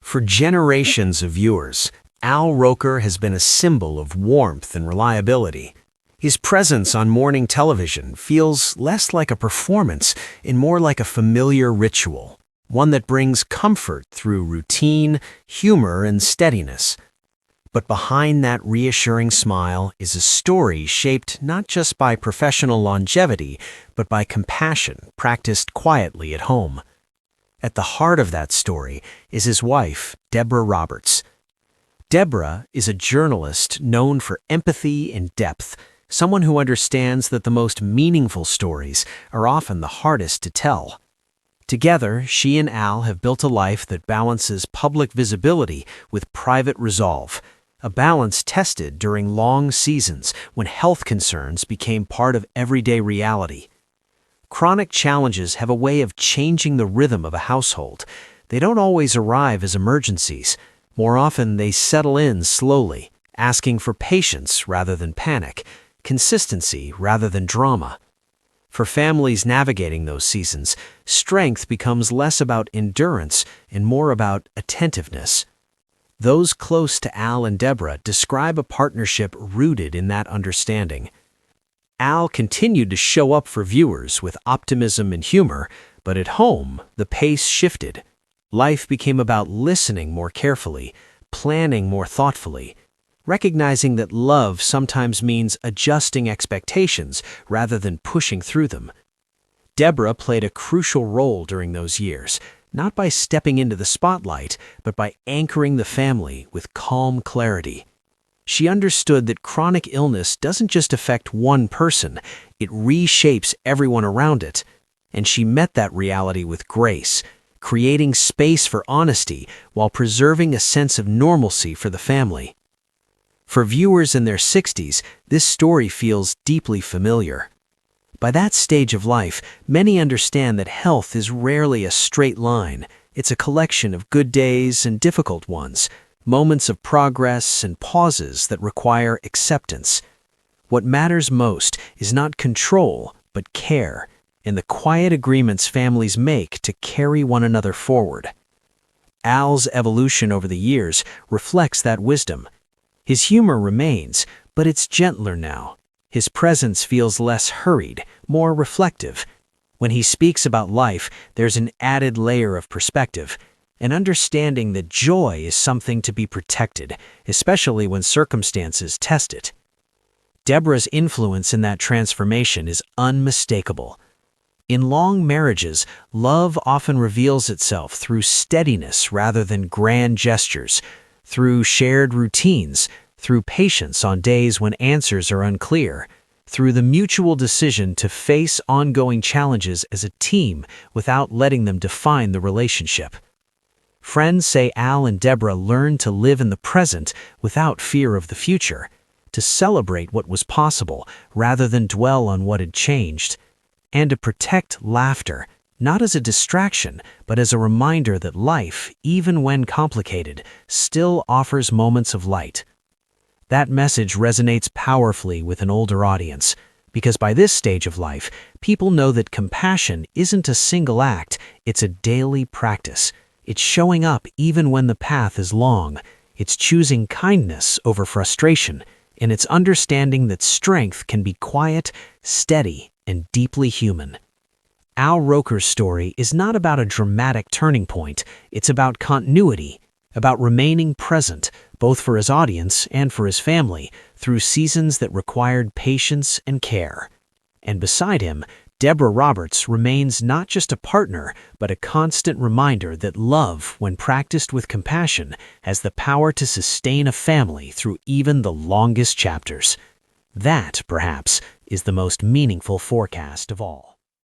For generations of viewers, Al Roker has been a symbol of warmth and reliability. His presence on morning television feels less like a performance and more like a familiar ritual, one that brings comfort through routine, humor, and steadiness. But behind that reassuring smile is a story shaped not just by professional longevity, but by compassion practiced quietly at home. At the heart of that story is his wife, Deborah Roberts. Deborah is a journalist known for empathy and depth, someone who understands that the most meaningful stories are often the hardest to tell. Together, she and Al have built a life that balances public visibility with private resolve, a balance tested during long seasons when health concerns became part of everyday reality. Chronic challenges have a way of changing the rhythm of a household. They don't always arrive as emergencies. More often, they settle in slowly, asking for patience rather than panic, consistency rather than drama. For families navigating those seasons, strength becomes less about endurance and more about attentiveness. Those close to Al and Deborah describe a partnership rooted in that understanding. Al continued to show up for viewers with optimism and humor, but at home, the pace shifted. Life became about listening more carefully, planning more thoughtfully, recognizing that love sometimes means adjusting expectations rather than pushing through them. Deborah played a crucial role during those years, not by stepping into the spotlight, but by anchoring the family with calm clarity. She understood that chronic illness doesn't just affect one person, it reshapes everyone around it. And she met that reality with grace, creating space for honesty while preserving a sense of normalcy for the family. For viewers in their 60s, this story feels deeply familiar. By that stage of life, many understand that health is rarely a straight line. It's a collection of good days and difficult ones, moments of progress and pauses that require acceptance. What matters most is not control, but care, and the quiet agreements families make to carry one another forward. Al's evolution over the years reflects that wisdom. His humor remains, but it's gentler now. His presence feels less hurried, more reflective. When he speaks about life, there's an added layer of perspective, an understanding that joy is something to be protected, especially when circumstances test it. Deborah's influence in that transformation is unmistakable. In long marriages, love often reveals itself through steadiness rather than grand gestures, through shared routines, through patience on days when answers are unclear, through the mutual decision to face ongoing challenges as a team without letting them define the relationship. Friends say Al and Deborah learned to live in the present without fear of the future, to celebrate what was possible rather than dwell on what had changed, and to protect laughter, not as a distraction, but as a reminder that life, even when complicated, still offers moments of light. That message resonates powerfully with an older audience, because by this stage of life, people know that compassion isn't a single act, it's a daily practice. It's showing up even when the path is long. It's choosing kindness over frustration, and it's understanding that strength can be quiet, steady, and deeply human. Al Roker's story is not about a dramatic turning point, it's about continuity, about remaining present, both for his audience and for his family, through seasons that required patience and care. And beside him, Deborah Roberts remains not just a partner, but a constant reminder that love, when practiced with compassion, has the power to sustain a family through even the longest chapters. That, perhaps, is the most meaningful forecast of all.